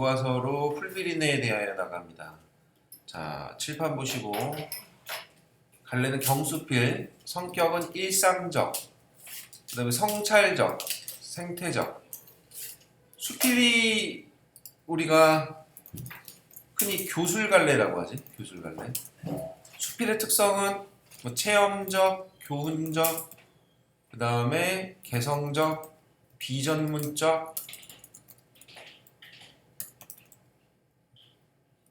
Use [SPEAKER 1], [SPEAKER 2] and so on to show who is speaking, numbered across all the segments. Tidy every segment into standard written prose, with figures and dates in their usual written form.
[SPEAKER 1] 교과서로 풀비린내에 대하여 나갑니다. 자, 칠판 보시고 갈래는 경수필, 성격은 일상적, 그 다음에 성찰적, 생태적. 수필이 우리가 흔히 교술갈래라고 하지. 교술갈래. 수필의 특성은 뭐 체험적, 교훈적, 그 다음에 개성적, 비전문적,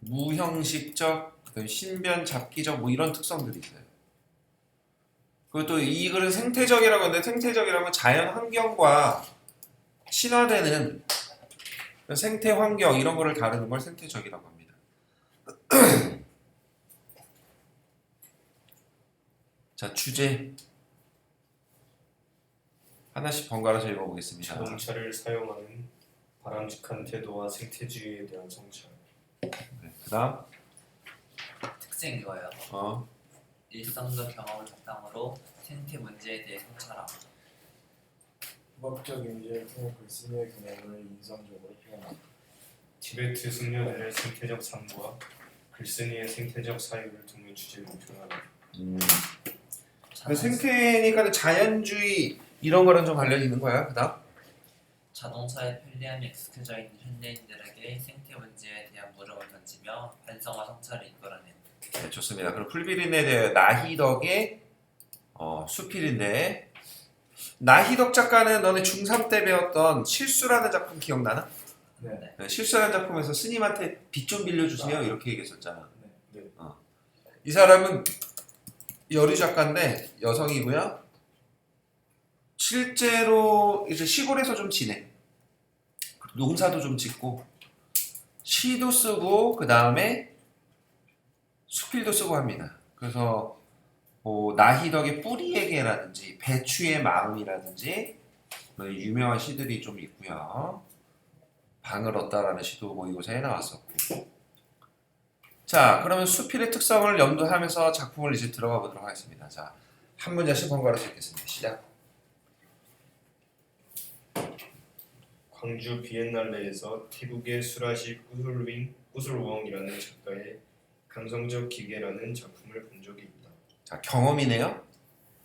[SPEAKER 1] 무형식적, 그다음에 신변 잡기적 뭐 이런 특성들이 있어요. 그리고 또 이 글은 생태적이라고 하는데 생태적이라는 건 자연 환경과 친화되는 생태 환경 이런 거를 다루는 걸 생태적이라고 합니다. 자, 주제 하나씩 번갈아서 읽어보겠습니다.
[SPEAKER 2] 자동차를 사용하는 바람직한 태도와 생태주의에 대한 성찰.
[SPEAKER 1] 네, 그다음
[SPEAKER 3] 특징 이거예요. 일상적 경험을 바탕으로 생태 문제에 대해 성찰함.
[SPEAKER 4] 문학적 이미지를 통해 글쓴이의 경험을 인상적으로 표현한다.
[SPEAKER 2] 티베트 숙녀들의 생태적 삶과 글쓴이의 생태적 사유를 두는 주제로 표현한다.
[SPEAKER 1] 생태니까 자연주의 이런 거랑 좀 관련이 있는 거야. 그다음
[SPEAKER 3] 자동차의 편리함이 익숙해져 있는 현대인들에게 생태 문제에 대한 물음을 던지며 반성과 성찰을 이끌어낸.
[SPEAKER 1] 네, 좋습니다. 그럼 풀비린내에 대해 나희덕의 수필인데 나희덕 작가는 너네 중3 때 배웠던 실수라는 작품 기억나나?
[SPEAKER 4] 네.
[SPEAKER 1] 네, 실수라는 작품에서 스님한테 빚 좀 빌려주세요 이렇게 얘기했었잖아.
[SPEAKER 4] 네.
[SPEAKER 1] 이 사람은 여류 작가인데 여성이고요. 실제로 이제 시골에서 좀 지내. 농사도 좀 짓고 시도 쓰고 그 다음에 수필도 쓰고 합니다. 그래서 뭐 나희덕의 뿌리에게라든지 배추의 마음이라든지 유명한 시들이 좀 있고요. 방을 얻다라는 시도 뭐 이곳에 나왔었고. 자, 그러면 수필의 특성을 염두하면서 작품을 이제 들어가 보도록 하겠습니다. 자, 한 문장씩 번갈아서 읽겠습니다. 시작.
[SPEAKER 2] 광주 비엔날레에서 태국의 수라시 꾸술웡이라는 작가의 감성적 기계라는 작품을 본 적이 있다.
[SPEAKER 1] 자, 경험이네요.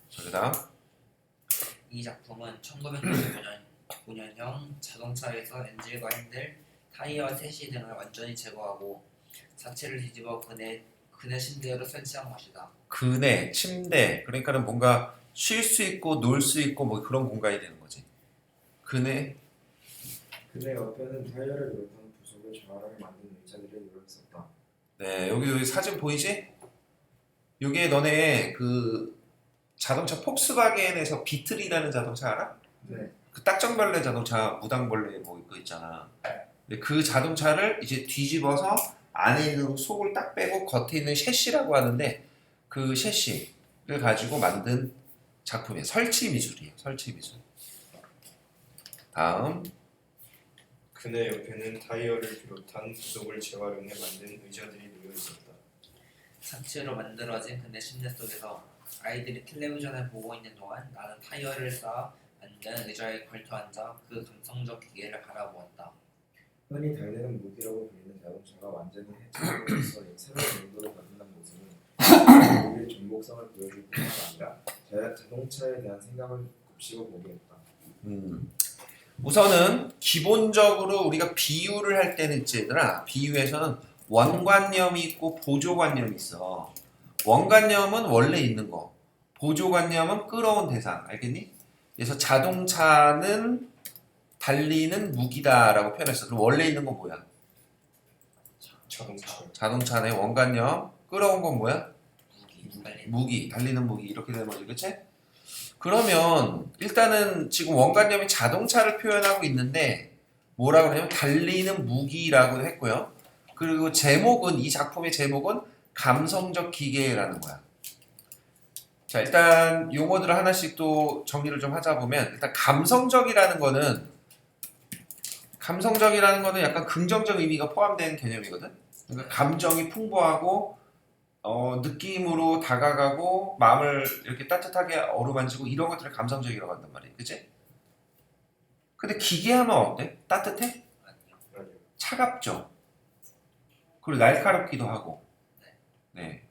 [SPEAKER 1] 자, 그다음
[SPEAKER 3] 이 작품은 1995년형 자동차에서 엔진과 핸들, 타이어와 세시 등을 완전히 제거하고 자체를 뒤집어 그네 침대로 설치한 것이다.
[SPEAKER 1] 그네, 침대. 그러니까는 뭔가 쉴 수 있고 놀 수 있고 뭐 그런 공간이 되는 거지. 그네.
[SPEAKER 4] 그네 옆에는 타이어를 비롯한 부속을 재활하게 만든 의자들이 놓여 있었다.
[SPEAKER 1] 네, 여기 사진 보이지? 요게 너네 그 자동차 폭스바겐에서 비틀이라는 자동차 알아?
[SPEAKER 4] 네.
[SPEAKER 1] 그 딱정벌레 자동차 무당벌레 뭐 이거 있잖아. 근데 그 자동차를 이제 뒤집어서 안에 있는 속을 딱 빼고 겉에 있는 셰시라고 하는데 그 셰시를 가지고 만든 작품이에요. 설치 미술이에요. 설치 미술. 다음
[SPEAKER 2] 그네 옆에는 타이어를 비롯한 부속을 재활용해 만든 의자들이 놓여 있었다.
[SPEAKER 3] 자체로 만들어진 그네 침대 속에서 아이들이 텔레비전을 보고 있는 동안 나는 타이어를 쌓아 만든 의자에 걸터 앉아 그 감성적 기계를 바라보았다.
[SPEAKER 4] 흔히 달리는 무기라고 불리는 자동차가 완전히 해체됨으로써 새로운 용도로 바뀐다는 모습은 우리의 전복성을 보여줄 뿐만 아니라 자동차에 대한 생각을 곱씹어 보게 했다.
[SPEAKER 1] 우선은 기본적으로 우리가 비유를 할 때는 있지 얘들아. 비유에서는 원관념이 있고 보조관념이 있어. 원관념은 원래 있는 거. 보조관념은 끌어온 대상. 알겠니? 그래서 자동차는 달리는 무기다라고 표현했어. 그럼 원래 있는 건 뭐야?
[SPEAKER 2] 자동차.
[SPEAKER 1] 자동차의 원관념. 끌어온 건 뭐야?
[SPEAKER 3] 달리는
[SPEAKER 1] 무기. 달리는 무기. 이렇게 되는 거지. 그치? 그러면 일단은 지금 원관념이 자동차를 표현하고 있는데 뭐라고 그러냐면 달리는 무기라고 했고요. 그리고 제목은 이 작품의 제목은 감성적 기계라는 거야. 자, 일단 용어들을 하나씩 또 정리를 좀 하자 보면 일단 감성적이라는 거는 약간 긍정적 의미가 포함된 개념이거든. 그러니까 감정이 풍부하고 느낌으로 다가가고 마음을 이렇게 따뜻하게 어루만지고 이런 것들을 감성적이라고 한단 말이에요. 그치? 근데 기계하면 어때? 따뜻해?
[SPEAKER 3] 아니요.
[SPEAKER 2] 아니요.
[SPEAKER 1] 차갑죠. 그리고 날카롭기도 하고. 네.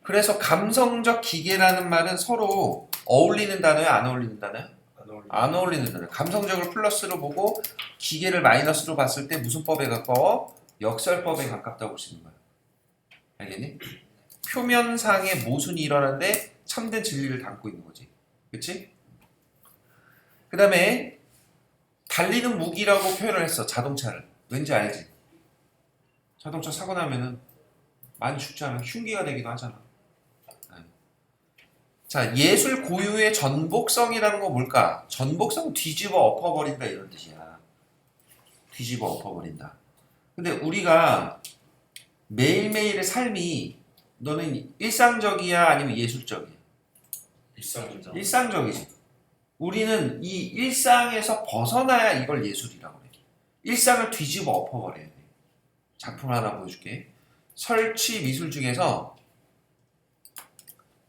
[SPEAKER 1] 그래서 감성적 기계라는 말은 서로 어울리는 단어예요, 안 어울리는 단어예요?
[SPEAKER 2] 안 어울리는
[SPEAKER 1] 안 어울리는 단어. 감성적을 플러스로 보고 기계를 마이너스로 봤을 때 무슨 법에 가까워? 역설법에 가깝다고 볼 수 있는 거야. 알겠니? 표면상의 모순이 일어나는데 참된 진리를 담고 있는 거지. 그치? 그 다음에 달리는 무기라고 표현을 했어. 자동차를. 왠지 알지? 자동차 사고 나면은 많이 죽지 않아? 흉기가 되기도 하잖아. 네. 자, 예술 고유의 전복성이라는 거 뭘까? 전복성 뒤집어 엎어버린다 이런 뜻이야. 뒤집어 엎어버린다. 근데 우리가 매일매일의 삶이 너는 일상적이야 아니면 예술적이야?
[SPEAKER 2] 일상적.
[SPEAKER 1] 일상적이지. 우리는 이 일상에서 벗어나야 이걸 예술이라고 그래. 일상을 뒤집어 엎어버려야 돼. 작품 하나 보여줄게. 설치 미술 중에서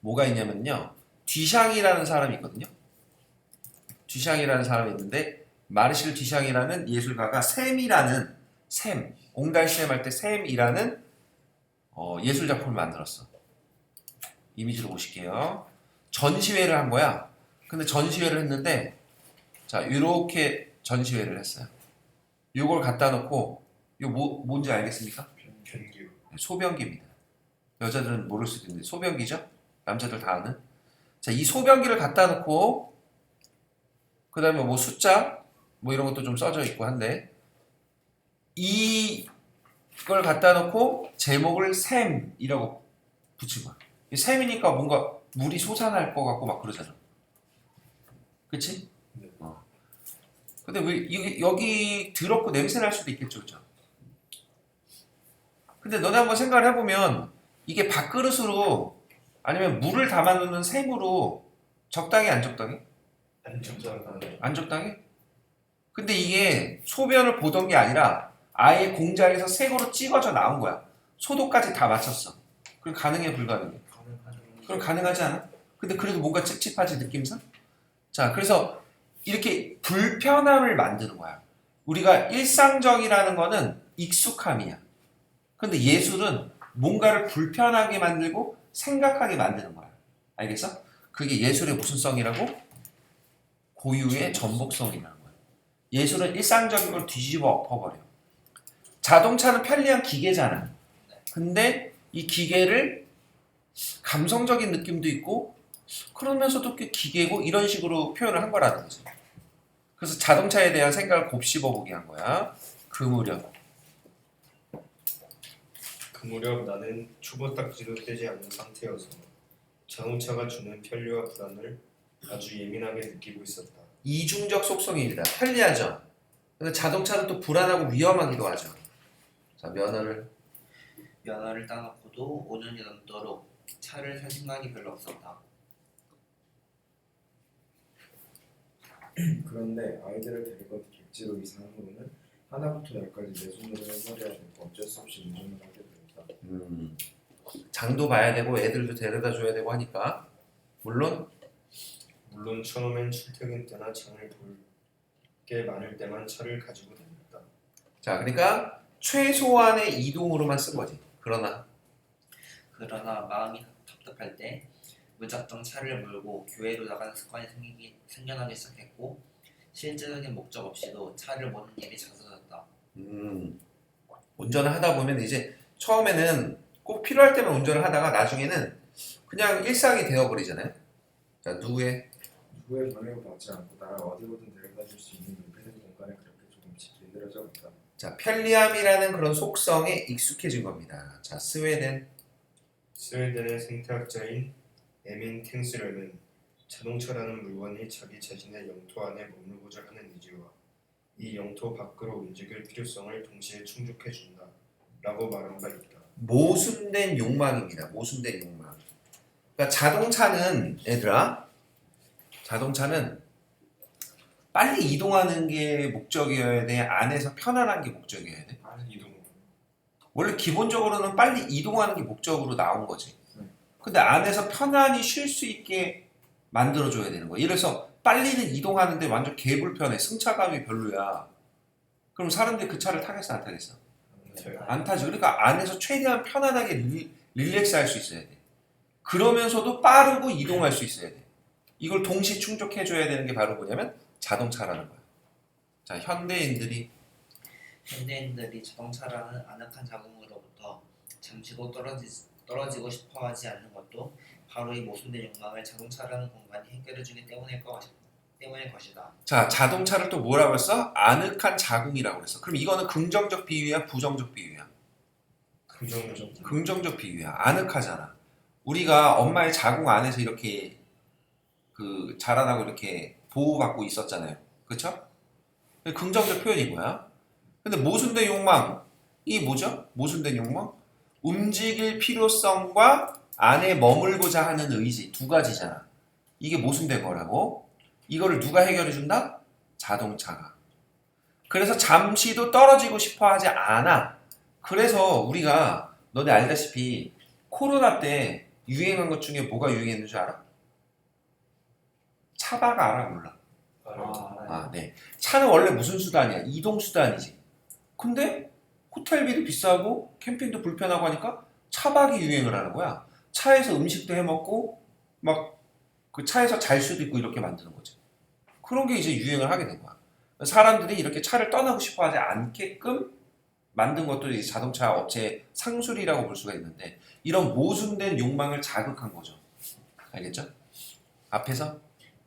[SPEAKER 1] 뭐가 있냐면요. 뒤샹이라는 사람이 있거든요. 뒤샹이라는 사람이 있는데 마르실 뒤샹이라는 예술가가 샘이라는 샘, 옹달샘 할 때 샘이라는 예술 작품을 만들었어. 이미지로 보실게요. 전시회를 한 거야. 근데 전시회를 했는데 자 이렇게 전시회를 했어요. 이걸 갖다 놓고 이거 뭔지 알겠습니까?
[SPEAKER 2] 변기요.
[SPEAKER 1] 소변기입니다. 여자들은 모를 수도 있는데 소변기죠? 남자들 다 아는. 자, 이 소변기를 갖다 놓고 그 다음에 뭐 숫자 뭐 이런 것도 좀 써져 있고 한데 이걸 갖다 놓고 제목을 샘이라고 붙인 거야. 이 샘이니까 뭔가 물이 솟아날 것 같고 막 그러잖아. 그치?
[SPEAKER 2] 네.
[SPEAKER 1] 근데 왜 여기 더럽고 냄새 날 수도 있겠죠, 그죠? 근데 너네 한번 생각을 해보면 이게 밥그릇으로 아니면 물을 담아놓는 샘으로 적당히 안 적당히?
[SPEAKER 2] 안 적당하네.
[SPEAKER 1] 안 적당히? 근데 이게 소변을 보던 게 아니라 아예 공장에서 색으로 찍어져 나온 거야. 소도까지 다 맞췄어. 그럼 가능해 불가능해? 그럼 가능하지 않아? 근데 그래도 뭔가 찝찝하지 느낌상? 자, 그래서 이렇게 불편함을 만드는 거야. 우리가 일상적이라는 거는 익숙함이야. 근데 예술은 뭔가를 불편하게 만들고 생각하게 만드는 거야. 알겠어? 그게 예술의 무슨 성이라고? 고유의 전복성이라는 거야. 예술은 일상적인 걸 뒤집어 엎어버려. 자동차는 편리한 기계잖아. 근데 이 기계를 감성적인 느낌도 있고 그러면서도 꽤 기계고 이런 식으로 표현을 한 거라는 거지. 그래서 자동차에 대한 생각을 곱씹어보게 한 거야. 그 무렵.
[SPEAKER 2] 그 무렵 나는 초보딱지도 떼지 않은 상태여서 자동차가 주는 편리와 불안을 아주 예민하게 느끼고 있었다.
[SPEAKER 1] 이중적 속성입니다. 편리하죠. 근데 자동차는 또 불안하고 위험하기도 하죠. 자, 면허를
[SPEAKER 3] 따놓고도 5년이 넘도록 차를 살 생각이 별로 없었다.
[SPEAKER 4] 그런데 아이들을 데리고 객지로 이사한 후로는 하나부터 열까지 내 손으로 해결해야 되고 어쩔 수 없이 운전을 하게 되었다.
[SPEAKER 1] 장도 봐야 되고 애들도 데려다 줘야 되고 하니까 물론
[SPEAKER 2] 처음엔 출퇴근 때나 장을 볼 게 많을 때만 차를 가지고 다녔다.
[SPEAKER 1] 자, 그러니까 최소한의 이동으로만 쓴 거지. 그러나
[SPEAKER 3] 마음이 답답할 때 무작정 차를 몰고 교회로 나가는 습관이 생겨나기 시작했고 실제적인 목적 없이도 차를 모는 일이 잦아졌다.
[SPEAKER 1] 운전을 하다 보면 이제 처음에는 꼭 필요할 때만 운전을 하다가 나중에는 그냥 일상이 되어버리잖아요. 자, 누구의
[SPEAKER 4] 방해를 받지 않고 나를 어디로든 데려다 줄 수 있는 밀폐된 공간에 그렇게 조금씩 길들여져 갔다.
[SPEAKER 1] 자, 편리함이라는 그런 속성에 익숙해진 겁니다. 자, 스웨덴의
[SPEAKER 2] 생태학자인 에민 캔스ler는 자동차라는 물건이 자기 자신의 영토 안에 머물고자 하는 의지와 이 영토 밖으로 움직일 필요성을 동시에 충족해준다 라고 말한 바 있다.
[SPEAKER 1] 모순된 욕망입니다. 모순된 욕망. 그러니까 자동차는 빨리 이동하는 게 목적이어야 돼? 안에서 편안한 게 목적이어야 돼?
[SPEAKER 2] 이동.
[SPEAKER 1] 원래 기본적으로는 빨리 이동하는 게 목적으로 나온 거지. 근데 안에서 편안히 쉴 수 있게 만들어줘야 되는 거야. 이래서 빨리는 이동하는데 완전 개불편해. 승차감이 별로야. 그럼 사람들이 그 차를 타겠어 안 타겠어?
[SPEAKER 2] 저요.
[SPEAKER 1] 안 타죠. 그러니까 안에서 최대한 편안하게 릴렉스 할 수 있어야 돼. 그러면서도 빠르고 이동할 수 있어야 돼. 이걸 동시 충족해줘야 되는 게 바로 뭐냐면 자동차라는 거야. 자, 현대인들이
[SPEAKER 3] 자동차라는 아늑한 자궁으로부터 잠시도 떨어지고 싶어하지 않는 것도 바로 이 모순된 욕망을 자동차라는 공간이 해결해주기 때문일 것이다.
[SPEAKER 1] 자, 자동차를 또 뭐라고 했어? 아늑한 자궁이라고 했어. 그럼 이거는 긍정적 비유야, 부정적 비유야?
[SPEAKER 2] 긍정적.
[SPEAKER 1] 긍정적 비유야. 아늑하잖아. 우리가 엄마의 자궁 안에서 이렇게 그 자라나고 이렇게 보호받고 있었잖아요. 그렇죠? 긍정적 표현이 뭐야? 근데 모순된 욕망이 뭐죠? 모순된 욕망? 움직일 필요성과 안에 머물고자 하는 의지 두 가지잖아. 이게 모순된 거라고. 이거를 누가 해결해 준다? 자동차가. 그래서 잠시도 떨어지고 싶어 하지 않아. 그래서 우리가 너네 알다시피 코로나 때 유행한 것 중에 뭐가 유행했는 줄 알아? 차바가 알아 몰라? 아, 네. 차는 원래 무슨 수단이야? 이동 수단이지. 근데 호텔비도 비싸고 캠핑도 불편하고 하니까 차박이 유행을 하는 거야. 차에서 음식도 해 먹고 막 그 차에서 잘 수도 있고 이렇게 만드는 거지. 그런 게 이제 유행을 하게 된 거야. 사람들이 이렇게 차를 떠나고 싶어 하지 않게끔 만든 것도 이제 자동차 업체의 상술이라고 볼 수가 있는데 이런 모순된 욕망을 자극한 거죠. 알겠죠? 앞에서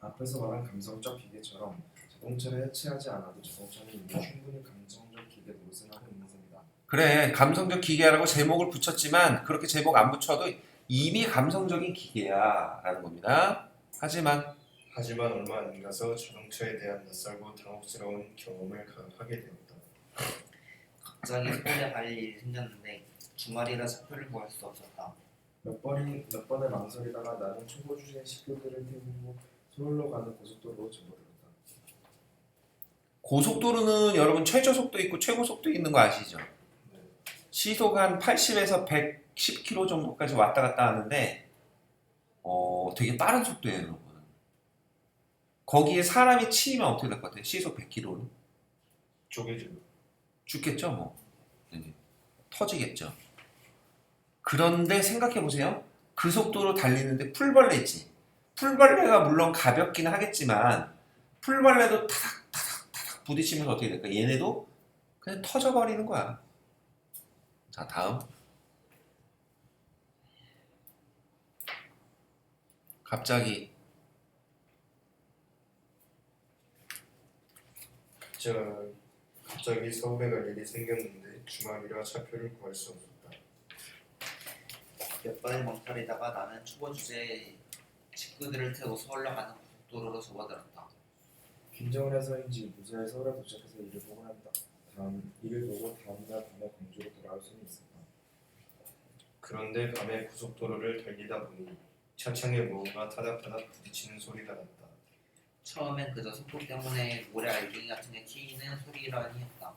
[SPEAKER 4] 말한 감성적 기계처럼 자동차를 해체하지 않아도 자동차는 이미 충분히 감성적 기계 노릇을 하고 있는 셈이다.
[SPEAKER 1] 그래 감성적 기계라고 제목을 붙였지만 그렇게 제목 안 붙여도 이미 감성적인 기계야 라는 겁니다. 하지만
[SPEAKER 2] 얼마 안 가서 자동차에 대한 낯설고 당혹스러운 경험을 하게 되었다.
[SPEAKER 3] 갑자기 서울에 갈 일이 생겼는데 주말이라 차표를 구할 수 없었다.
[SPEAKER 4] 몇 번을 망설이다가 나는 초보 주제 식구들을 태우고 서울로 가는 고속도로로 접어들었다.
[SPEAKER 1] 고속도로는 여러분 최저 속도 있고 최고 속도 있는 거 아시죠? 시속 한 80에서 110km 정도까지 왔다 갔다 하는데 되게 빠른 속도예요 여러분. 거기에 사람이 치이면 어떻게 될 것 같아요? 시속 100km로?
[SPEAKER 2] 쪼개지고.
[SPEAKER 1] 죽겠죠 뭐. 터지겠죠. 그런데 생각해 보세요. 그 속도로 달리는데 풀벌레 있지. 풀벌레가 물론 가볍긴 하겠지만 풀벌레도 타닥타닥 부딪히면서 어떻게 될까? 얘네도 그냥 터져버리는 거야. 자 다음.
[SPEAKER 2] 갑자기 서울에 갈 일이 생겼는데 주말이라 차표를 구할 수 없었다.
[SPEAKER 3] 몇 번을 멍때리다가 나는 초보 주제에 식구들을 태우고 서울로 가는 고속도로로 접어들었다.
[SPEAKER 4] 김정을 해서인지 무사히 서울에 도착해서 일을 보고 다음날 밤에 광주로 돌아올 수는 있었다.
[SPEAKER 2] 그런데 밤에 고속도로를 달리다 보니 차창에 무언가 타닥타닥 부딪히는 소리가 났다.
[SPEAKER 3] 처음엔 그저 속도 때문에 모래 알갱이 같은 게 튀는 소리라니 했다.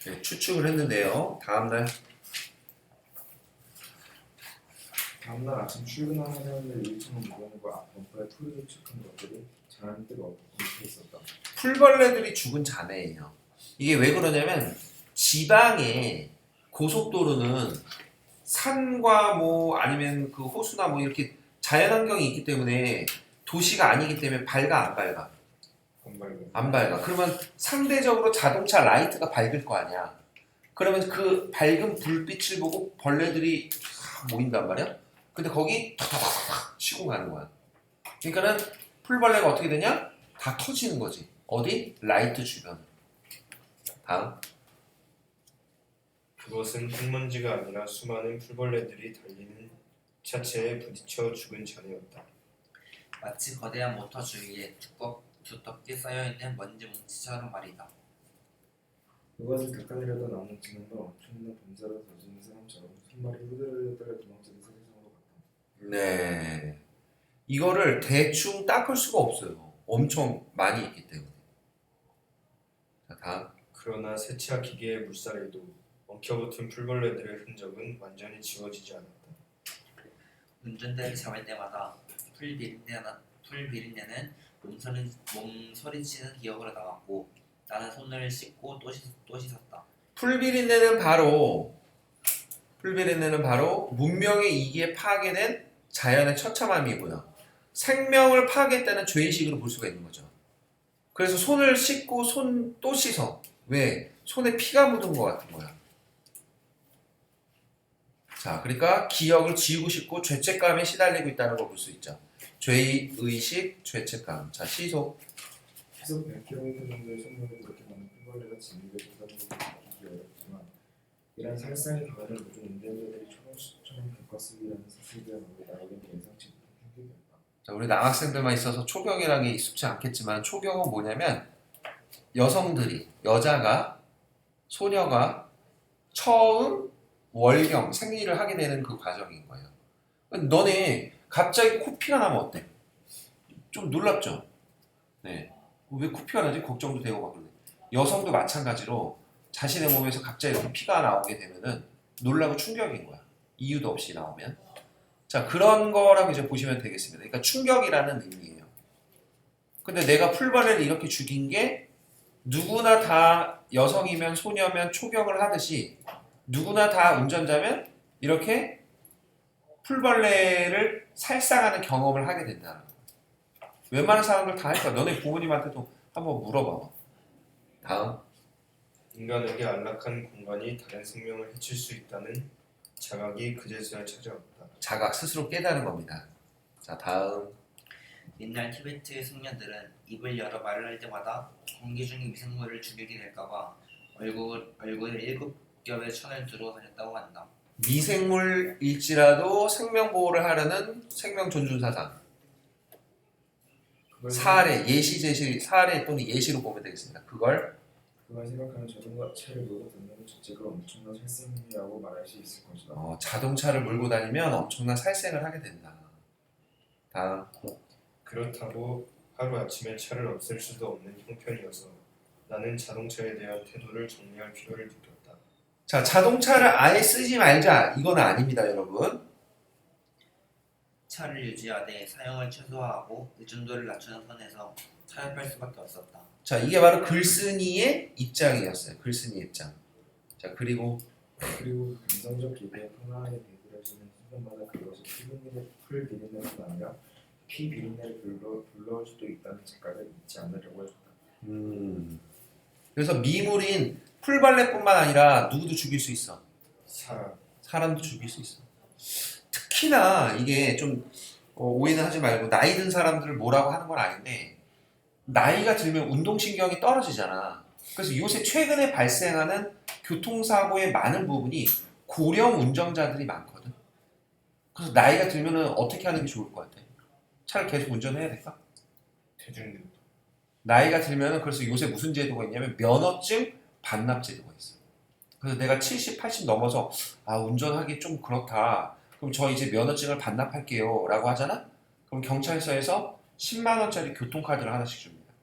[SPEAKER 1] 네, 추측을 했는데요. 다음날
[SPEAKER 4] 아침 출근하려는 유리창을 무거운 앞 범퍼에 풀이 도착한 것들이 잔뜩 엎혀 있었다.
[SPEAKER 1] 풀벌레들이 죽은 잔해예요. 이게 왜 그러냐면 지방의 고속도로는 산과 뭐 아니면 그 호수나 뭐 이렇게 자연환경이 있기 때문에 도시가 아니기 때문에 밝아 안 밝아? 안 밝아. 그러면 상대적으로 자동차 라이트가 밝을 거 아니야. 그러면 그 밝은 불빛을 보고 벌레들이 모인단 말이야. 근데 거기 탁탁탁 치고 가는 거야. 그러니까는 풀벌레가 어떻게 되냐? 다 터지는 거지. 어디? 라이트 주변. 다음.
[SPEAKER 2] 그것은 흙먼지가 아니라 수많은 풀벌레들이 달리는 차체에 부딪혀 죽은 잔해였다.
[SPEAKER 3] 마치 거대한 모터 주위에 두텁게 쌓여있는 먼지 뭉치처럼 말이다.
[SPEAKER 4] 그것을 닦아내려던 나무는 지난번 엄청난 범사를 저지른 사람처럼 손발이 후들후들 도망치는 세상으로 갔다.
[SPEAKER 1] 네. 이거를 대충 닦을 수가 없어요. 엄청 많이 있기 때문에. 자, 다음.
[SPEAKER 2] 그러나 세차 기계의 물살에도 엉켜붙은 풀벌레들의 흔적은 완전히 지워지지 않았다.
[SPEAKER 3] 운전대를 잡을 때마다 풀 비린내는 몸소리치는 기억으로 나왔고 나는 손을 씻고 또 씻었다.
[SPEAKER 1] 풀비린내는 바로 문명의 이기에 파괴된 자연의 처참함이고요. 생명을 파괴했다는 죄의식으로 볼 수가 있는 거죠. 그래서 손을 씻고 손 또 씻어. 왜? 손에 피가 묻은 것 같은 거야. 자, 그러니까 기억을 지우고 싶고 죄책감에 시달리고 있다는 걸 볼 수 있죠. 죄의식, 죄책감. 자, 시속.
[SPEAKER 4] 시속 100km 정도의 속력은 그렇게 많은 풀벌레가 진입에 든다는 것을 느끼기 어렵지만 이런 살상의 경우를 모든 운전자들이 초롱초롱 겪었으리라는 사실이야말로 나에겐 예상치 못한 충격이었다.
[SPEAKER 1] 자, 우리 남학생들만 있어서 초경이라는 게 익숙치 않겠지만 초경은 뭐냐면 여성들이, 여자가, 소녀가 처음 월경, 생리를 하게 되는 그 과정인 거예요. 너네 갑자기 코피가 나면 어때? 좀 놀랍죠? 네. 왜 코피가 나지? 걱정도 되고 막 그러네. 여성도 마찬가지로 자신의 몸에서 갑자기 이렇게 피가 나오게 되면은 놀라고 충격인 거야. 이유도 없이 나오면. 자, 그런 거라고 이제 보시면 되겠습니다. 그러니까 충격이라는 의미예요. 근데 내가 풀벌레를 이렇게 죽인 게 누구나 다 여성이면 소녀면 초경을 하듯이 누구나 다 운전자면 이렇게 풀벌레를 살상하는 경험을 하게 된다는 거야. 웬만한 사람들 다 할 거야. 너네 부모님한테도 한번 물어봐. 다음.
[SPEAKER 2] 인간에게 안락한 공간이 다른 생명을 해칠 수 있다는 자각이 그제서야 찾아왔다.
[SPEAKER 1] 자각, 스스로 깨닫는 겁니다. 자, 다음.
[SPEAKER 3] 옛날 티베트 승려들은 입을 열어 말을 할 때마다 공기 중의 미생물을 죽이게 될까봐 얼굴에 7겹의 천을 두르고 다녔다고 한다.
[SPEAKER 1] 미생물일지라도 생명 보호를 하려는 생명 존중 사상. 사례, 예시 제시, 사례 또는 예시로 보면 되겠습니다. 그걸
[SPEAKER 4] 생각하는 자동차를 몰고 다니는 자체가 엄청난 살생이라고 말할 수 있을 것이다.
[SPEAKER 1] 자동차를 몰고 다니면 엄청난 살생을 하게 된다. 다음.
[SPEAKER 2] 그렇다고 하루아침에 차를 없앨 수도 없는 형편이어서 나는 자동차에 대한 태도를 정리할 필요를 느꼈다.
[SPEAKER 1] 자, 자동차를 아예 쓰지 말자. 이건 아닙니다, 여러분.
[SPEAKER 3] 차를 유지하되 사용을 최소화하고 의존도를 낮추는 선에서 타협할 수밖에 없었다.
[SPEAKER 1] 자, 이게 바로 글쓴이의 입장이었어요. 글쓴이의 입장. 자, 그리고
[SPEAKER 4] 감성적 기대에 편안하게 대들어지는 순간마다 그것이 풀 비린내뿐 아니라 피 비린내를 불러올 수도 있다는 착각을 잊지 않으려고 해줬다.
[SPEAKER 1] 그래서 미물인 풀벌레뿐만 아니라 누구도 죽일 수 있어. 사람도 죽일 수 있어. 특히나 이게 좀 오해는 하지 말고 나이 든 사람들을 뭐라고 하는 건 아닌데 나이가 들면 운동신경이 떨어지잖아. 그래서 요새 최근에 발생하는 교통사고의 많은 부분이 고령 운전자들이 많거든. 그래서 나이가 들면은 어떻게 하는 게 좋을 것 같아? 차를 계속 운전해야 될까?
[SPEAKER 2] 대중교통.
[SPEAKER 1] 나이가 들면은 그래서 요새 무슨 제도가 있냐면 면허증 반납 제도가 있어. 그래서 내가 70, 80 넘어서 운전하기 좀 그렇다. 그럼 저 이제 면허증을 반납할게요 라고 하잖아? 그럼 경찰서에서 10만 원짜리 교통카드를 하나씩 줍니다.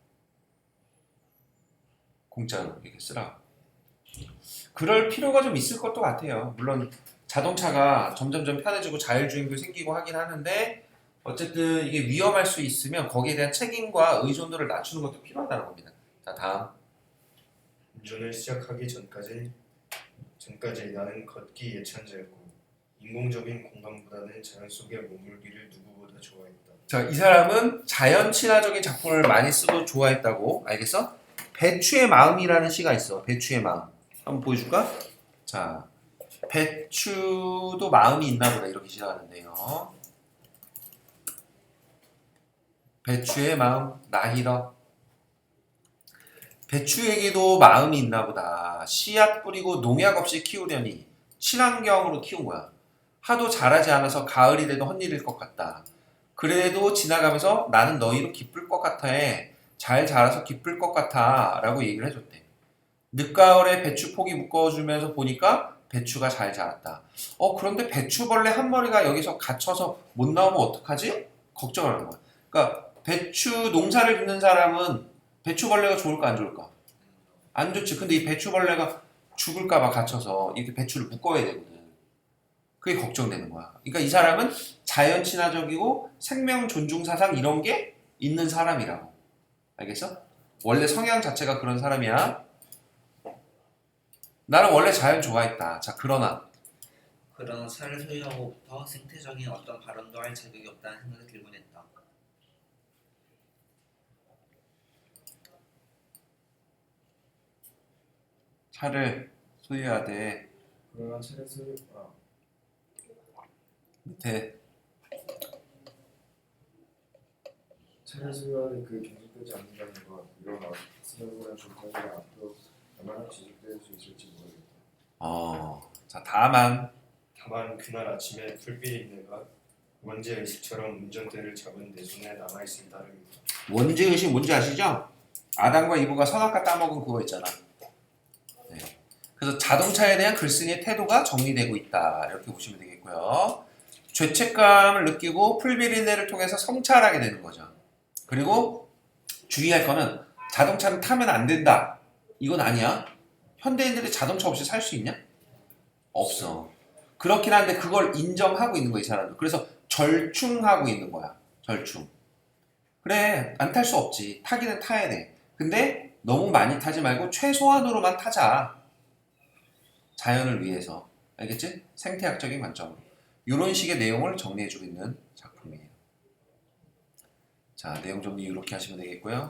[SPEAKER 1] 공짜로 이렇게 쓰라고. 그럴 필요가 좀 있을 것도 같아요. 물론 자동차가 점점점 편해지고 자율주행도 생기고 하긴 하는데 어쨌든 이게 위험할 수 있으면 거기에 대한 책임과 의존도를 낮추는 것도 필요하다는 겁니다. 자, 다음.
[SPEAKER 2] 운전을 시작하기 전까지 나는 걷기 예찬자였고 인공적인 공간보다는 자연 속에 머물기를 누구보다 좋아했다.
[SPEAKER 1] 자, 이 사람은 자연 친화적인 작품을 많이 쓰고 좋아했다고. 알겠어? 배추의 마음이라는 시가 있어. 배추의 마음. 한번 보여줄까? 자, 배추도 마음이 있나 보다 이렇게 시작하는데요. 배추의 마음 나히러. 배추에게도 마음이 있나 보다. 씨앗 뿌리고 농약 없이 키우려니 친환경으로 키운 거야. 하도 자라지 않아서 가을이 돼도 헛일일 것 같다. 그래도 지나가면서 나는 너희로 기쁠 것 같아 해. 잘 자라서 기쁠 것 같아 라고 얘기를 해줬대. 늦가을에 배추 포기 묶어주면서 보니까 배추가 잘 자랐다. 그런데 배추벌레 한 마리가 여기서 갇혀서 못 나오면 어떡하지? 걱정을 하는 거야. 그러니까 배추 농사를 짓는 사람은 배추벌레가 좋을까 안 좋을까? 안 좋지. 근데 이 배추벌레가 죽을까봐 갇혀서 이렇게 배추를 묶어야 되거든. 그게 걱정되는 거야. 그러니까 이 사람은 자연 친화적이고 생명 존중 사상 이런 게 있는 사람이라고. 알겠어? 원래 성향 자체가 그런 사람이야. 나는 원래 자연 좋아했다. 자, 그러나
[SPEAKER 3] 차를 소유하고부터 생태적인 어떤 발언도 할 자격이 없다는 생각이 들곤 했다.
[SPEAKER 1] 차를 소유하되
[SPEAKER 4] 그러나 차를 소유
[SPEAKER 1] 밑에
[SPEAKER 4] 차를 소유하되 그 계속되지 않는다는 것 이런 스스로는 조건이 앞으로 얼마나 지속될 수 있을지 모르겠다.
[SPEAKER 1] 자, 다만
[SPEAKER 2] 그날 아침에 풀비린내가 원죄의식처럼 운전대를 잡은 내 손에 남아있을 따름이다.
[SPEAKER 1] 원죄의식 뭔지 아시죠? 아담과 이브가 선악과 따먹은 그거 있잖아. 네. 그래서 자동차에 대한 글쓴이의 태도가 정리되고 있다. 이렇게 보시면 되겠고요. 죄책감을 느끼고 풀비린내를 통해서 성찰하게 되는 거죠. 그리고 주의할 거는 자동차는 타면 안 된다. 이건 아니야. 현대인들이 자동차 없이 살 수 있냐? 없어. 그렇긴 한데 그걸 인정하고 있는 거야, 이 사람들. 그래서 절충하고 있는 거야. 절충. 그래, 안 탈 수 없지. 타기는 타야 돼. 근데 너무 많이 타지 말고 최소한으로만 타자. 자연을 위해서. 알겠지? 생태학적인 관점으로. 이런 식의 내용을 정리해주고 있는 작품이에요. 자, 내용 정리 이렇게 하시면 되겠고요.